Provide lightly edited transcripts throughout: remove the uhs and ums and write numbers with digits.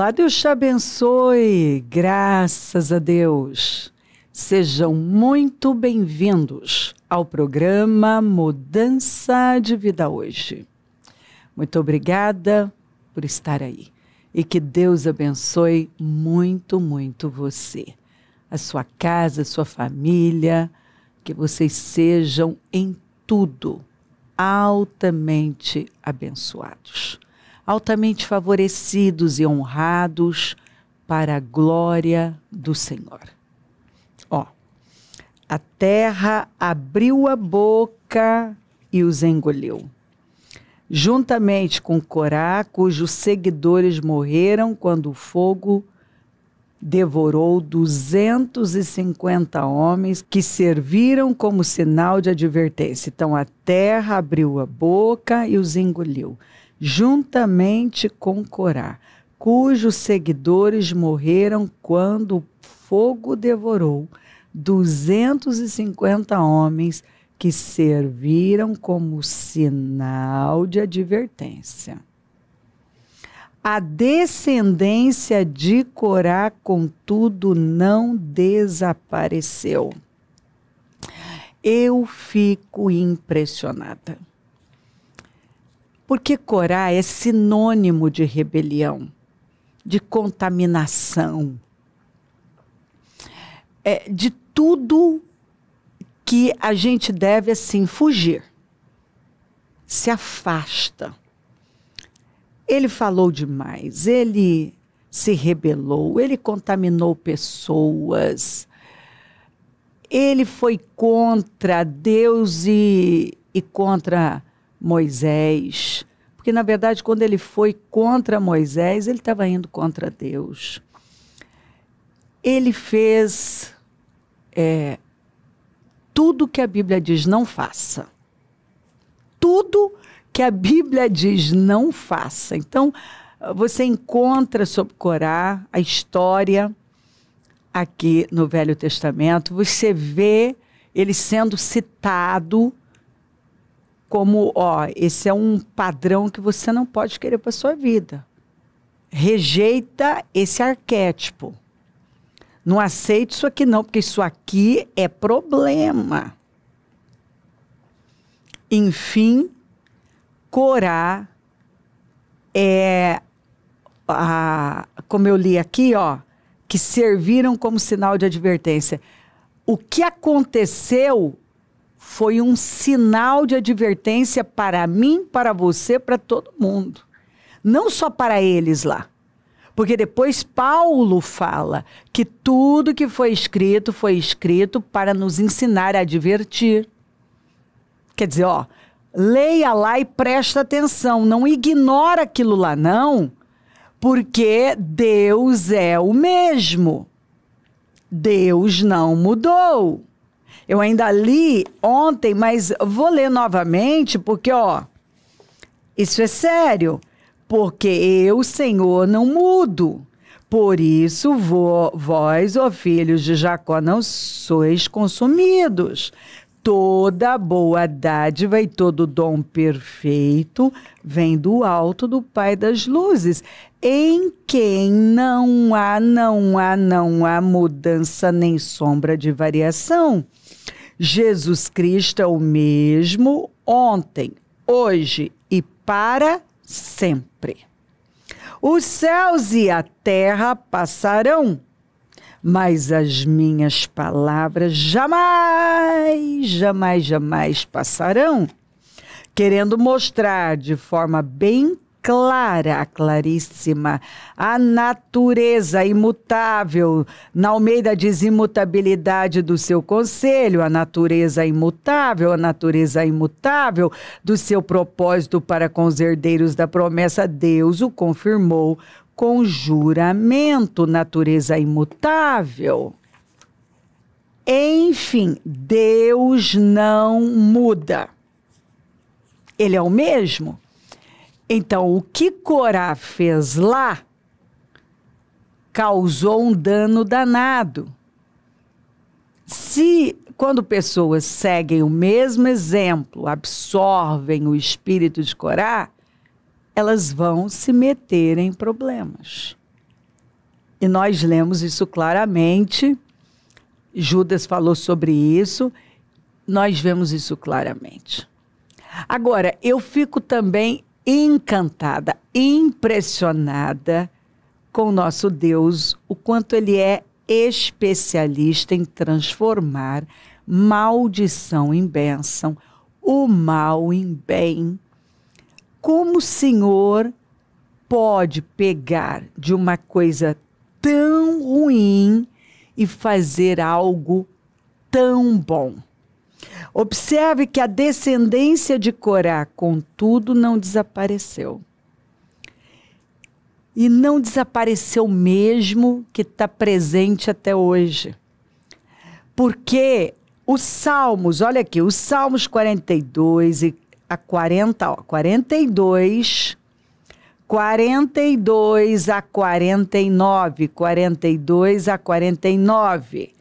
Olá, Deus te abençoe, graças a Deus. Sejam muito bem-vindos ao programa Mudança de Vida Hoje. Muito obrigada por estar aí e que Deus abençoe muito, muito você, a sua casa, a sua família, que vocês sejam em tudo altamente abençoados. Altamente favorecidos e honrados para a glória do Senhor. Ó, a terra abriu a boca e os engoliu, juntamente com Corá, cujos seguidores morreram quando o fogo devorou 250 homens que serviram como sinal de advertência. Então a terra abriu a boca e os engoliu, juntamente com Corá, cujos seguidores morreram quando o fogo devorou 250 homens que serviram como sinal de advertência. A descendência de Corá, contudo, não desapareceu. Eu fico impressionada. Porque Corá é sinônimo de rebelião, de contaminação, de tudo que a gente deve, assim, fugir. Se afasta. Ele falou demais, ele se rebelou, ele contaminou pessoas, ele foi contra Deus e contra Moisés, porque na verdade quando ele foi contra Moisés, ele estava indo contra Deus. Ele fez tudo que a Bíblia diz não faça. Tudo que a Bíblia diz não faça. Então, você encontra sobre Corá a história aqui no Velho Testamento, você vê ele sendo citado como, esse é um padrão que você não pode querer para a sua vida. Rejeita esse arquétipo. Não aceite isso aqui não, porque isso aqui é problema. Enfim, Corá como eu li aqui, que serviram como sinal de advertência. O que aconteceu foi um sinal de advertência para mim, para você, para todo mundo. Não só para eles lá. Porque depois Paulo fala que tudo que foi escrito para nos ensinar a advertir. Quer dizer, leia lá e presta atenção, não ignora aquilo lá não, porque Deus é o mesmo. Deus não mudou. Eu ainda li ontem, mas vou ler novamente, porque, isso é sério. Porque eu, Senhor, não mudo. Por isso, vós, ó filhos de Jacó, não sois consumidos. Toda boa dádiva e todo dom perfeito vem do alto do Pai das luzes, em quem não há mudança nem sombra de variação. Jesus Cristo é o mesmo ontem, hoje e para sempre. Os céus e a terra passarão, mas as minhas palavras jamais passarão. Querendo mostrar de forma bem clara, claríssima, a natureza imutável. Na Almeida diz imutabilidade do seu conselho, a natureza imutável do seu propósito para com os herdeiros da promessa. Deus o confirmou com juramento, natureza imutável. Enfim, Deus não muda. Ele é o mesmo. Então, o que Corá fez lá causou um dano danado. Quando pessoas seguem o mesmo exemplo, absorvem o espírito de Corá, elas vão se meter em problemas. E nós lemos isso claramente. Judas falou sobre isso. Nós vemos isso claramente. Agora, eu fico também encantada, impressionada com o nosso Deus, o quanto Ele é especialista em transformar maldição em bênção, o mal em bem. Como o Senhor pode pegar de uma coisa tão ruim e fazer algo tão bom? Observe que a descendência de Corá, contudo, não desapareceu. E não desapareceu mesmo, que está presente até hoje. Porque os Salmos, olha aqui, os Salmos 42 e a 40, ó, 42 a 49, 42 a 49,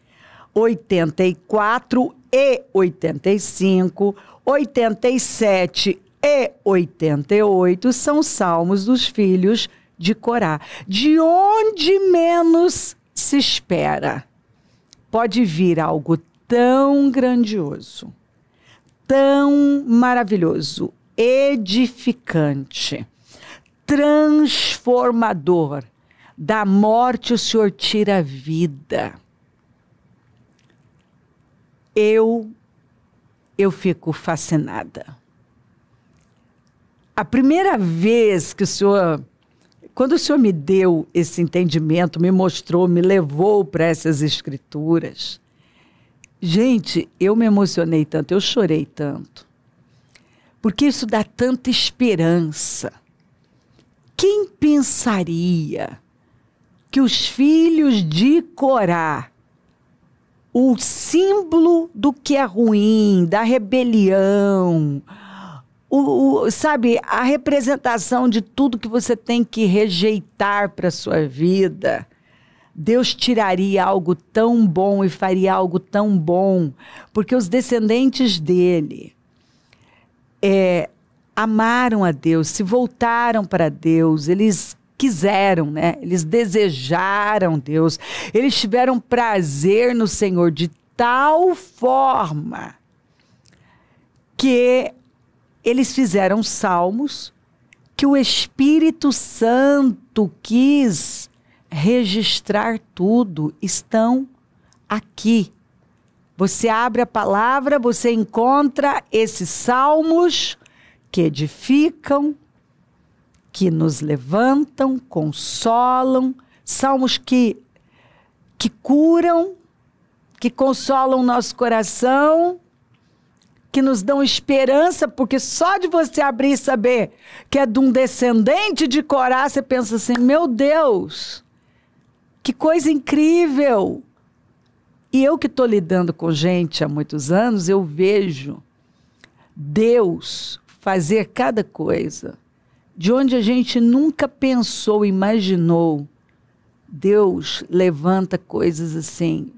84 e 85, 87 e 88 são salmos dos filhos de Corá. De onde menos se espera, pode vir algo tão grandioso, tão maravilhoso, edificante, transformador. Da morte o Senhor tira a vida. Eu fico fascinada. A primeira vez que quando o Senhor me deu esse entendimento, me mostrou, me levou para essas escrituras, gente, eu me emocionei tanto, eu chorei tanto, porque isso dá tanta esperança. Quem pensaria que os filhos de Corá, o símbolo do que é ruim, da rebelião, sabe, a representação de tudo que você tem que rejeitar para a sua vida, Deus tiraria algo tão bom e faria algo tão bom, porque os descendentes dele amaram a Deus, se voltaram para Deus, eles quiseram, né? Eles desejaram Deus, eles tiveram prazer no Senhor de tal forma que eles fizeram salmos que o Espírito Santo quis registrar tudo, estão aqui. Você abre a palavra, você encontra esses salmos que edificam, que nos levantam, consolam, salmos que curam, que consolam nosso coração, que nos dão esperança, porque só de você abrir e saber que é de um descendente de Corá, você pensa assim, meu Deus, que coisa incrível! E eu que estou lidando com gente há muitos anos, eu vejo Deus fazer cada coisa de onde a gente nunca pensou, imaginou. Deus levanta coisas assim,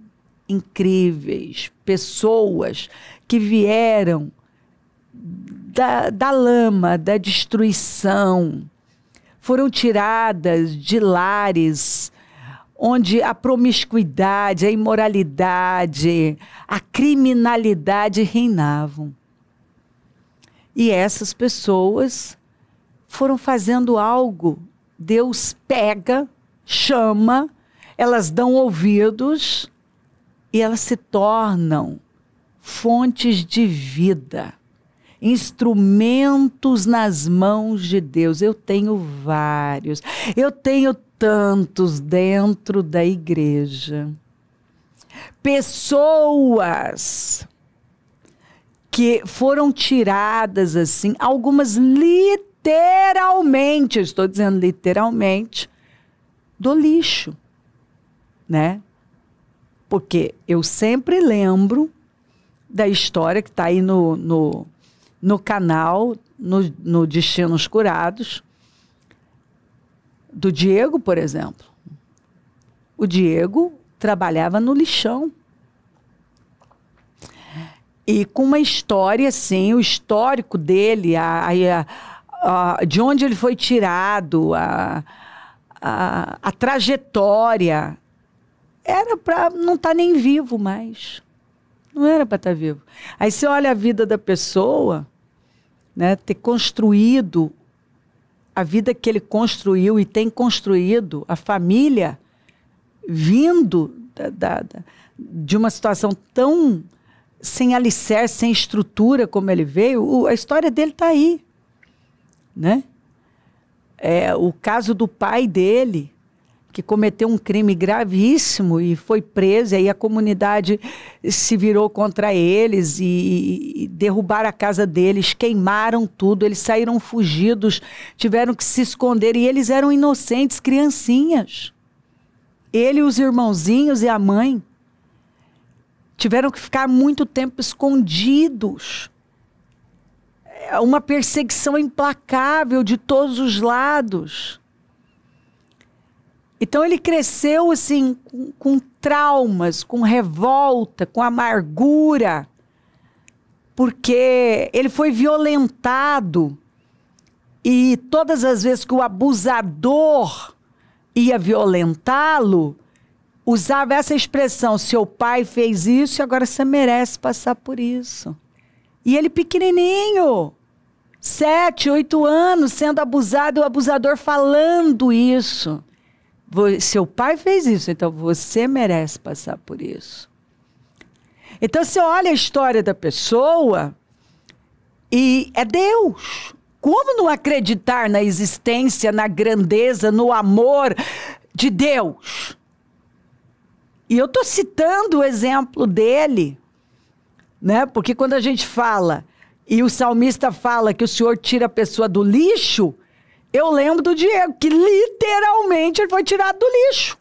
incríveis, pessoas que vieram da lama, da destruição, foram tiradas de lares onde a promiscuidade, a imoralidade, a criminalidade reinavam. E essas pessoas foram fazendo algo. Deus pega, chama, elas dão ouvidos e elas se tornam fontes de vida, instrumentos nas mãos de Deus. Eu tenho vários, eu tenho tantos dentro da igreja. Pessoas que foram tiradas assim, algumas literalmente, eu estou dizendo literalmente, do lixo, né? Porque eu sempre lembro da história que está aí no canal, no Destinos Curados, do Diego, por exemplo. O Diego trabalhava no lixão. E com uma história, assim, o histórico dele, de onde ele foi tirado, a trajetória, era para não estar nem vivo mais. Não era para estar vivo. Aí você olha a vida da pessoa, né, ter construído a vida que ele construiu e tem construído, a família, vindo de uma situação tão sem alicerce, sem estrutura como ele veio, a história dele está aí, né? O caso do pai dele, que cometeu um crime gravíssimo e foi preso, e aí a comunidade se virou contra eles e derrubaram a casa deles, queimaram tudo, eles saíram fugidos, tiveram que se esconder, e eles eram inocentes, criancinhas. Ele, os irmãozinhos e a mãe tiveram que ficar muito tempo escondidos. Uma perseguição implacável de todos os lados. Então ele cresceu assim, com traumas, com revolta, com amargura, porque ele foi violentado, e todas as vezes que o abusador ia violentá-lo, usava essa expressão: seu pai fez isso e agora você merece passar por isso. E ele pequenininho, 7, 8 anos, sendo abusado, o abusador falando isso. Seu pai fez isso, então você merece passar por isso. Então você olha a história da pessoa e é Deus. Como não acreditar na existência, na grandeza, no amor de Deus? E eu estou citando o exemplo dele, né? Porque quando a gente fala, e o salmista fala que o Senhor tira a pessoa do lixo, eu lembro do Diego, que literalmente ele foi tirado do lixo.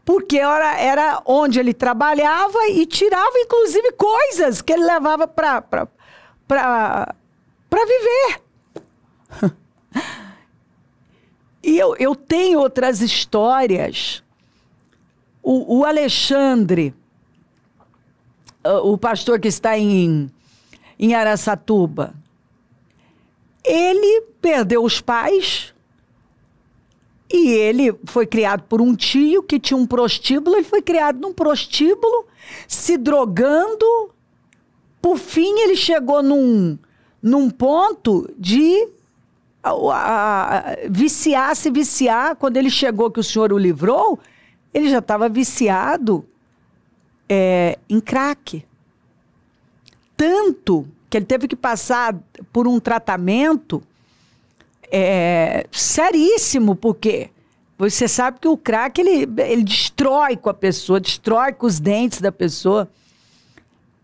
Porque era onde ele trabalhava e tirava, inclusive, coisas que ele levava para viver. E eu tenho outras histórias. O Alexandre, o pastor que está em Araçatuba, ele perdeu os pais e ele foi criado por um tio que tinha um prostíbulo. Ele foi criado num prostíbulo, se drogando. Por fim, ele chegou num ponto de se viciar. Quando ele chegou, que o Senhor o livrou, ele já estava viciado em crack. Tanto que ele teve que passar por um tratamento seríssimo, porque você sabe que o crack, ele destrói com a pessoa, destrói com os dentes da pessoa.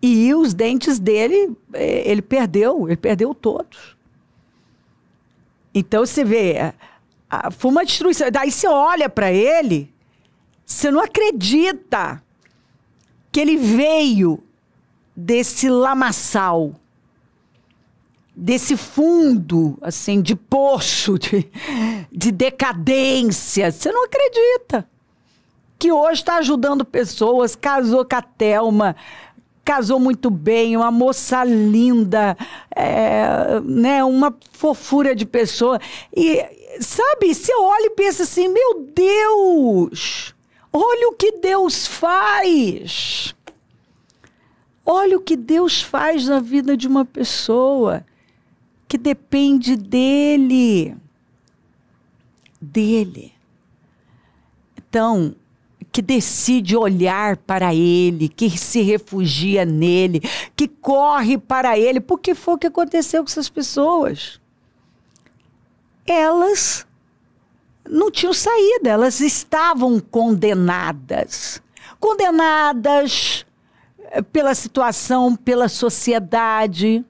E os dentes dele, ele perdeu todos. Então você vê, foi uma destruição. Daí você olha para ele, você não acredita que ele veio desse lamaçal, desse fundo, assim, de poço, de decadência. Você não acredita que hoje está ajudando pessoas, casou com a Thelma, casou muito bem, uma moça linda, né, uma fofura de pessoa. E, sabe, você olha e pensa assim, meu Deus, olha o que Deus faz. Olha o que Deus faz na vida de uma pessoa que depende dele. Então, que decide olhar para ele, que se refugia nele, que corre para ele. Porque foi o que aconteceu com essas pessoas. Elas não tinham saída, elas estavam condenadas. Condenadas pela situação, pela sociedade,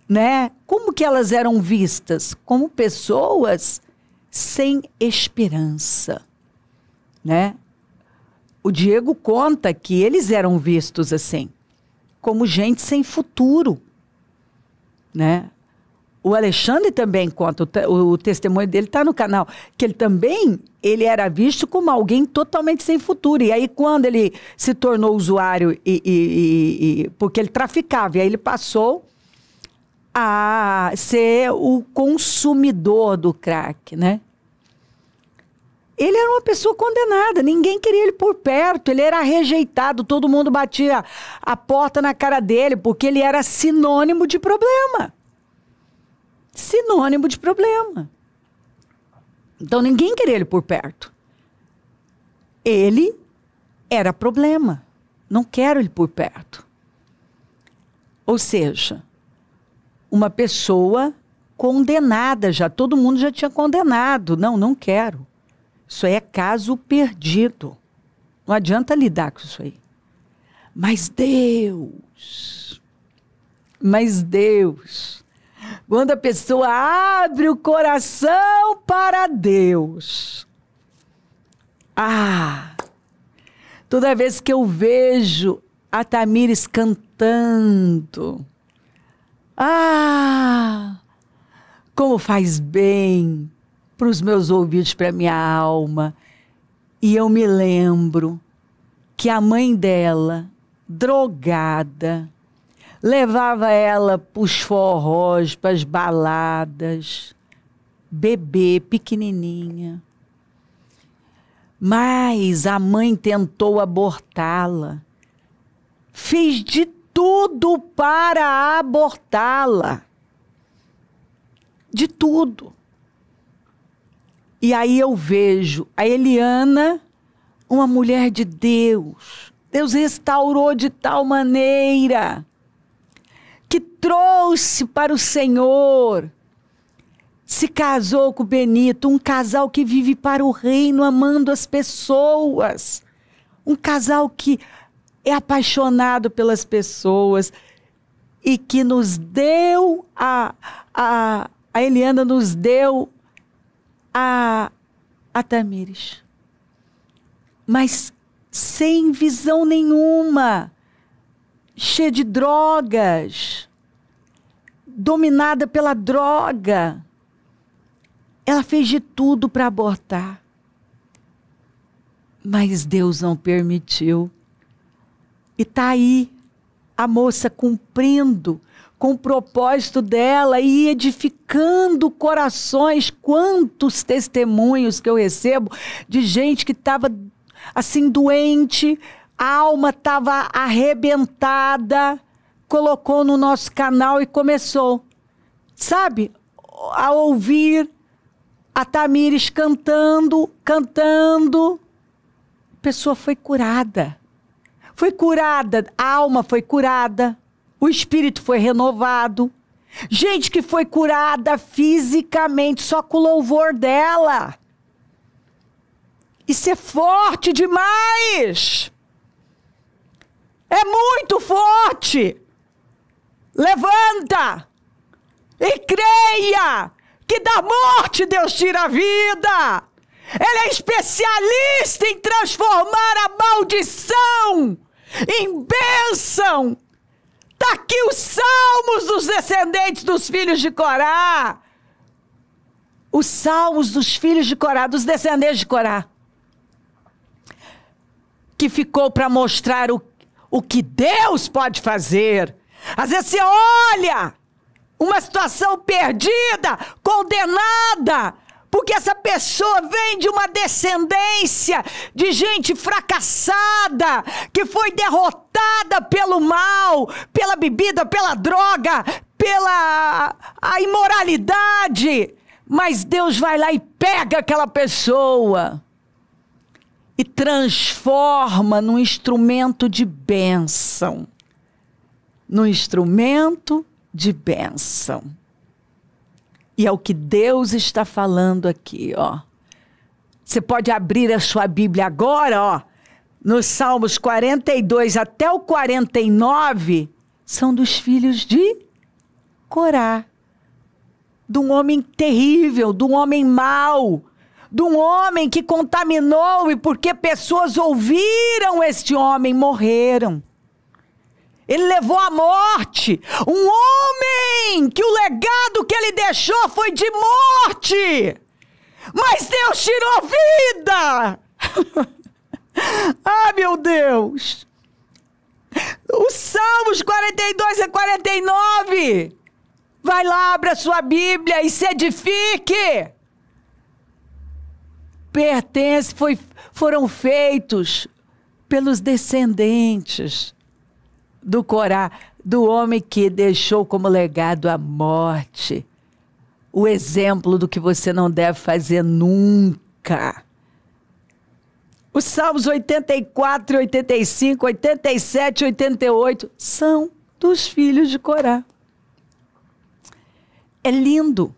né? Como que elas eram vistas? Como pessoas sem esperança, né? O Diego conta que eles eram vistos assim, como gente sem futuro, né? O Alexandre também conta, o testemunho dele está no canal, que ele era visto como alguém totalmente sem futuro. E aí, quando ele se tornou usuário, porque ele traficava, e aí ele passou a ser o consumidor do crack, né? Ele era uma pessoa condenada, ninguém queria ele por perto, ele era rejeitado, todo mundo batia a porta na cara dele, porque ele era sinônimo de problema. Sinônimo de problema. Então ninguém queria ele por perto. Ele era problema. Não quero ele por perto. Ou seja, uma pessoa condenada já, todo mundo já tinha condenado. Não, não quero. Isso aí é caso perdido. Não adianta lidar com isso aí. Mas Deus, quando a pessoa abre o coração para Deus, toda vez que eu vejo a Tamires cantando, como faz bem para os meus ouvidos, para a minha alma. E eu me lembro que a mãe dela, drogada, levava ela para os forrós, para as baladas, bebê, pequenininha. Mas a mãe tentou abortá-la. Fez de tudo para abortá-la. De tudo. E aí eu vejo a Eliana, uma mulher de Deus. Deus restaurou de tal maneira que trouxe para o Senhor. Se casou com o Benito, um casal que vive para o reino, amando as pessoas. Um casal que é apaixonado pelas pessoas e que nos deu, a Eliana nos deu a Tamires. Mas sem visão nenhuma, cheia de drogas, dominada pela droga. Ela fez de tudo para abortar. Mas Deus não permitiu. E está aí a moça cumprindo com o propósito dela e edificando corações. Quantos testemunhos que eu recebo de gente que estava assim doente, a alma estava arrebentada, colocou no nosso canal e começou, sabe, a ouvir a Tamires cantando. A pessoa foi curada. Foi curada, a alma foi curada, o espírito foi renovado. Gente que foi curada fisicamente só com o louvor dela. Isso é forte demais. É muito forte. Levanta e creia que da morte Deus tira a vida. Ele é especialista em transformar a maldição em bênção. Está aqui os salmos dos descendentes dos filhos de Corá. Os salmos dos filhos de Corá, dos descendentes de Corá. Que ficou para mostrar o que Deus pode fazer. Às vezes você olha uma situação perdida, condenada, porque essa pessoa vem de uma descendência de gente fracassada, que foi derrotada pelo mal, pela bebida, pela droga, pela a imoralidade. Mas Deus vai lá e pega aquela pessoa e transforma num instrumento de bênção. Num instrumento de bênção. E é o que Deus está falando aqui, ó. Você pode abrir a sua Bíblia agora, ó. Nos Salmos 42 até o 49, são dos filhos de Corá. De um homem terrível, de um homem mau, de um homem que contaminou, e porque pessoas ouviram este homem, morreram. Ele levou à morte um homem que o legado que ele deixou foi de morte. Mas Deus tirou vida. Ah, meu Deus. Os Salmos 42 a 49. Vai lá, abra a sua Bíblia e se edifique. foram feitos pelos descendentes do Corá, do homem que deixou como legado a morte, o exemplo do que você não deve fazer nunca. Os Salmos 84, 85, 87, 88 são dos filhos de Corá. É lindo.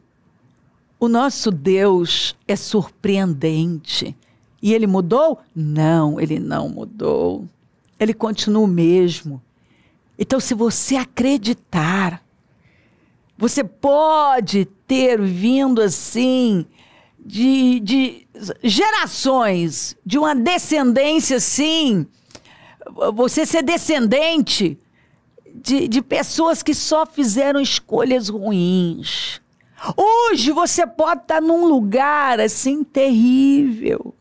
O nosso Deus é surpreendente. E ele mudou? Não, ele não mudou. Ele continua o mesmo. Então, se você acreditar, você pode ter vindo assim de gerações, de uma descendência assim, você ser descendente de pessoas que só fizeram escolhas ruins. Hoje você pode estar num lugar assim terrível.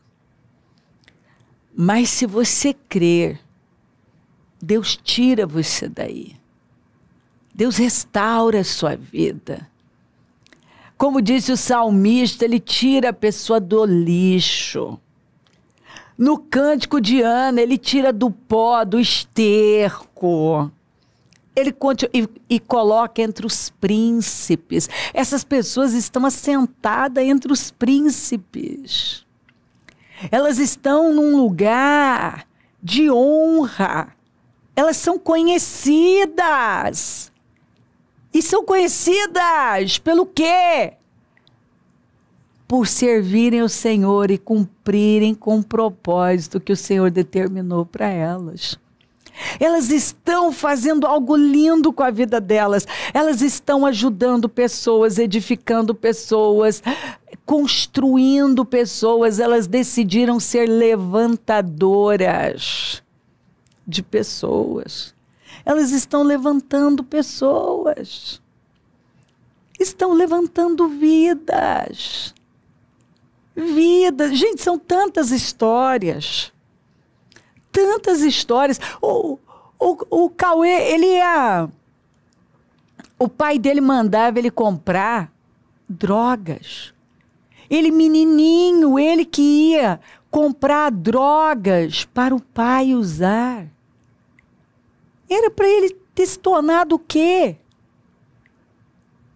Mas se você crer, Deus tira você daí. Deus restaura a sua vida. Como disse o salmista, ele tira a pessoa do lixo. No cântico de Ana, ele tira do pó, do esterco. Ele e coloca entre os príncipes. Essas pessoas estão assentadas entre os príncipes. Elas estão num lugar de honra. Elas são conhecidas. E são conhecidas pelo quê? Por servirem o Senhor e cumprirem com o propósito que o Senhor determinou para elas. Elas estão fazendo algo lindo com a vida delas. Elas estão ajudando pessoas, edificando pessoas, construindo pessoas. Elas decidiram ser levantadoras de pessoas. Elas estão levantando pessoas. Estão levantando vidas. Vidas. Gente, são tantas histórias. Tantas histórias. O Cauê, o pai dele mandava ele comprar drogas. Ele menininho, ele que ia comprar drogas para o pai usar. Era para ele ter se tornado o quê?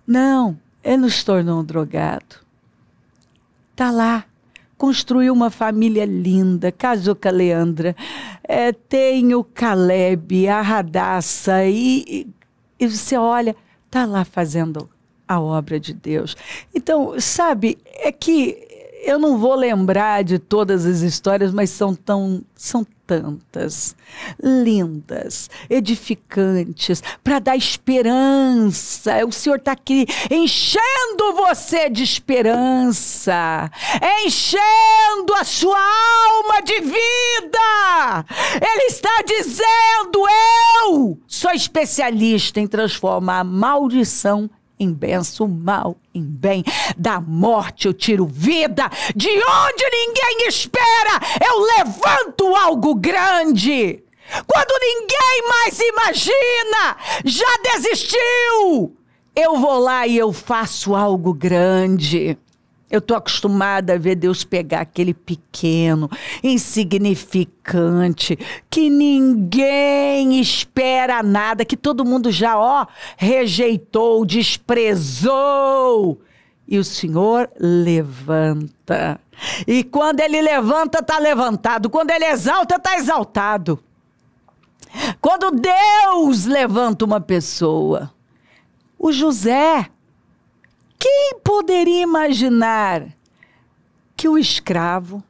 Não, ele não se tornou um drogado. Está lá. Construiu uma família linda, casou com a Leandra, tem o Caleb, a Radassa, e você olha, está lá fazendo a obra de Deus. Então, sabe, é que eu não vou lembrar de todas as histórias, mas são tantas, lindas, edificantes, para dar esperança. O Senhor está aqui enchendo você de esperança, enchendo a sua alma de vida. Ele está dizendo: eu sou especialista em transformar a maldição em bênção, mal em bem. Da morte eu tiro vida, de onde ninguém espera eu levanto algo grande. Quando ninguém mais imagina, já desistiu, eu vou lá e eu faço algo grande. Eu estou acostumada a ver Deus pegar aquele pequeno, insignificante, que ninguém espera nada, que todo mundo já, rejeitou, desprezou. E o Senhor levanta. E quando Ele levanta, está levantado. Quando Ele exalta, está exaltado. Quando Deus levanta uma pessoa, o José, quem poderia imaginar que o escravo,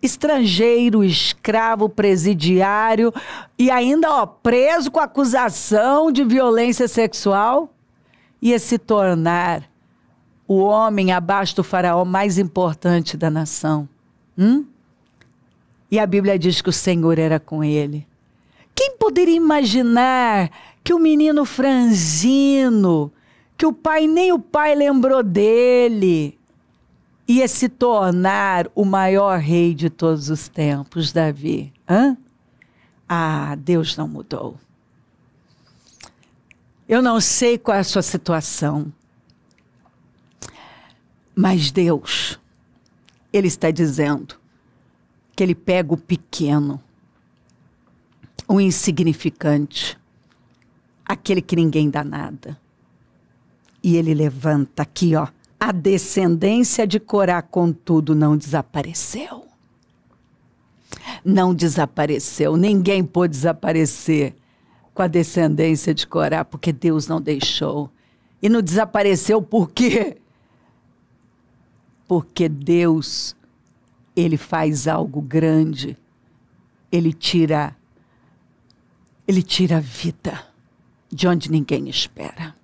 estrangeiro, escravo, presidiário e ainda preso com acusação de violência sexual, ia se tornar o homem abaixo do faraó mais importante da nação? E a Bíblia diz que o Senhor era com ele. Quem poderia imaginar que o menino franzino, que nem o pai lembrou dele, ia se tornar o maior rei de todos os tempos, Davi? Deus não mudou. Eu não sei qual é a sua situação, mas Deus, Ele está dizendo que ele pega o pequeno, o insignificante, aquele que ninguém dá nada. E ele levanta aqui, ó. A descendência de Corá, contudo, não desapareceu. Não desapareceu. Ninguém pôde desaparecer com a descendência de Corá, porque Deus não deixou. E não desapareceu por quê? Porque Deus, ele faz algo grande. Ele tira a vida de onde ninguém espera.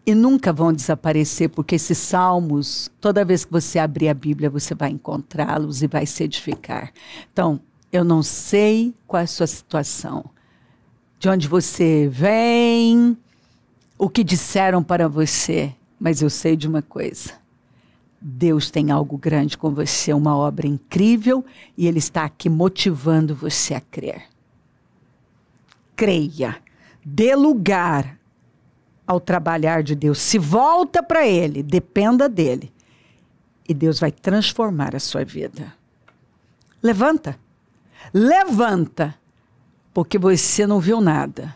E nunca vão desaparecer, porque esses salmos, toda vez que você abrir a Bíblia, você vai encontrá-los e vai se edificar. Então, eu não sei qual é a sua situação, de onde você vem, o que disseram para você, mas eu sei de uma coisa. Deus tem algo grande com você, uma obra incrível, e Ele está aqui motivando você a crer. Creia, dê lugar ao trabalhar de Deus. Se volta para Ele, dependa dEle. E Deus vai transformar a sua vida. Levanta. Levanta. Porque você não viu nada.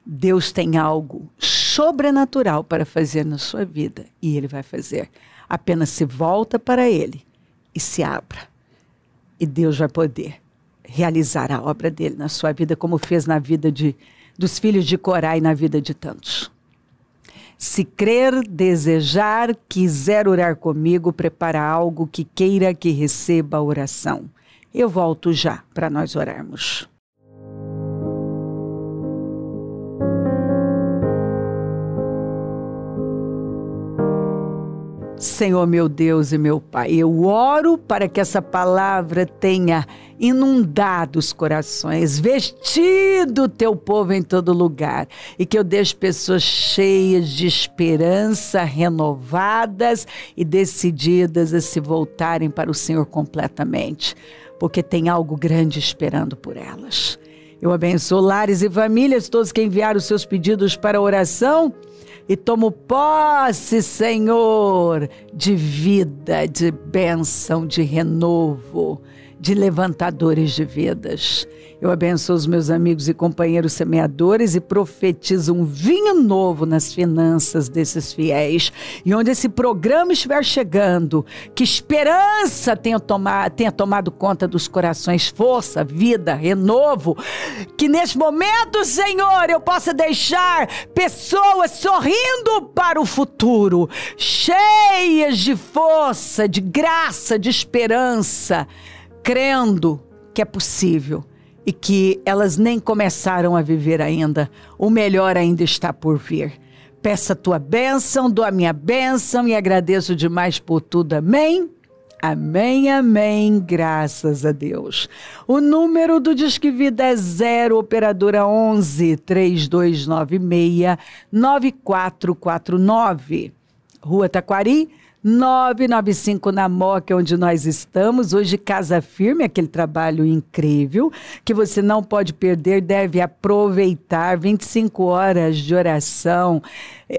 Deus tem algo sobrenatural para fazer na sua vida. E Ele vai fazer. Apenas se volta para Ele e se abra. E Deus vai poder realizar a obra dEle na sua vida, como fez na vida dos filhos de Corá e na vida de tantos. Se crer, desejar, quiser orar comigo, prepara algo que queira que receba a oração. Eu volto já para nós orarmos. Senhor, meu Deus e meu Pai, eu oro para que essa palavra tenha inundado os corações, vestido o teu povo em todo lugar, e que eu deixe pessoas cheias de esperança, renovadas e decididas a se voltarem para o Senhor completamente, porque tem algo grande esperando por elas. Eu abençoo lares e famílias, todos que enviaram os seus pedidos para a oração, e tomo posse, Senhor, de vida, de bênção, de renovo, de levantadores de vidas. Eu abençoo os meus amigos e companheiros semeadores e profetizo um vinho novo nas finanças desses fiéis. E onde esse programa estiver chegando, que esperança tenha tomado conta dos corações, força, vida, renovo. Que neste momento, Senhor, eu possa deixar pessoas sorrindo para o futuro, cheias de força, de graça, de esperança, crendo que é possível. E que elas nem começaram a viver ainda. O melhor ainda está por vir. Peça a tua bênção, dou a minha bênção e agradeço demais por tudo. Amém? Amém, amém. Graças a Deus. O número do Disque Vida é 0, operadora 11 3296 9449. Rua Taquari, 995 na Moca, onde nós estamos. Hoje Casa Firme, aquele trabalho incrível que você não pode perder, deve aproveitar. 25 horas de oração,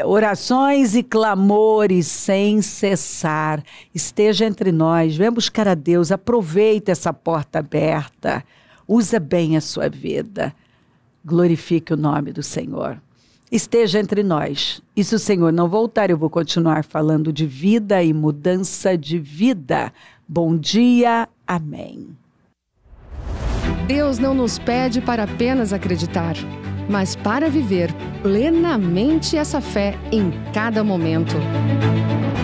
orações e clamores sem cessar. Esteja entre nós, venha buscar a Deus, aproveita essa porta aberta, usa bem a sua vida, glorifique o nome do Senhor. Esteja entre nós. E se o Senhor não voltar, eu vou continuar falando de vida e mudança de vida. Bom dia. Amém. Deus não nos pede para apenas acreditar, mas para viver plenamente essa fé em cada momento.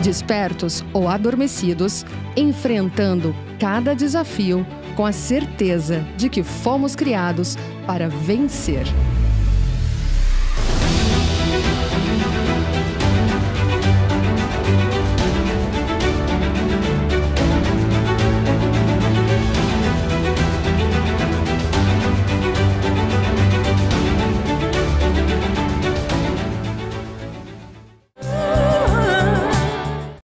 Despertos ou adormecidos, enfrentando cada desafio com a certeza de que fomos criados para vencer.